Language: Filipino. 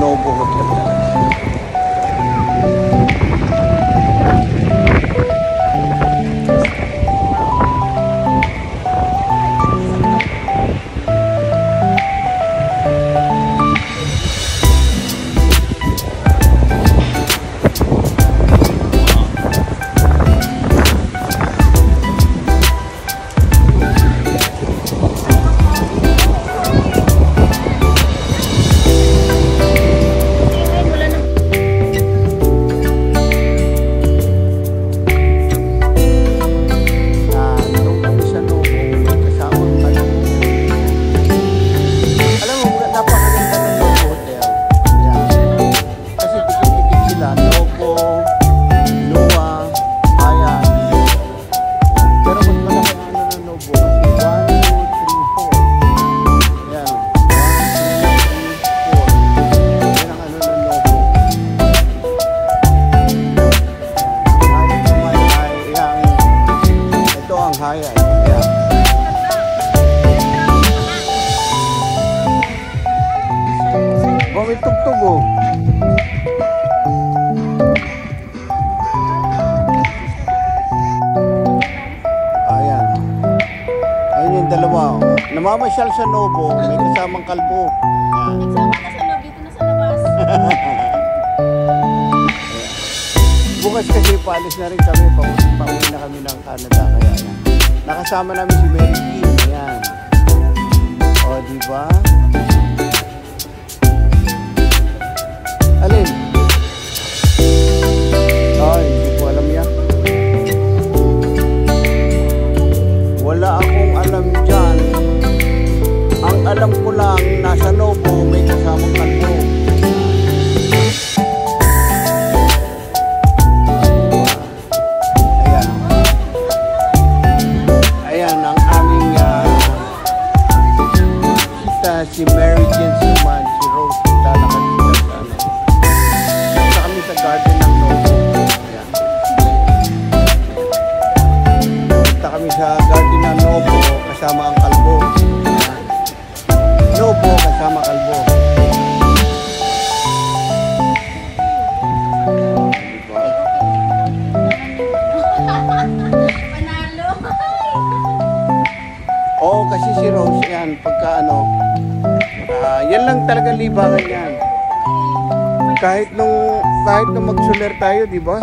Novo Hotel talaga. May tugtog oh. Ayan. Ayun yung dalawa oh. Namamasyal sa Novo, may kasamang kalbo. Nagsama na sa loob, dito na sa labas. Bukas kasi paalis na rin kami, pauwi na kami ng Canada, kaya yan. Nakasama namin si Mary Kim, ayan. O, diba? Alin? Ay, hindi ko alam yan. Wala akong alam dyan. Ang alam ko lang, nasa Novo, may kasamang kalbo. Si Mary Jane Suman, si Rose, lalakad sila sa ano. Punta kami sa garden ng Novo. Ayan. Punta kami sa garden ng Novo kasama ang kalbo. Ayan. Novo kasama kalbo. Diba? Panalo. Oo, kasi si Rose yan, pagka ano, yan lang talaga libangan yan. Kahit nung magsuler tayo, di ba?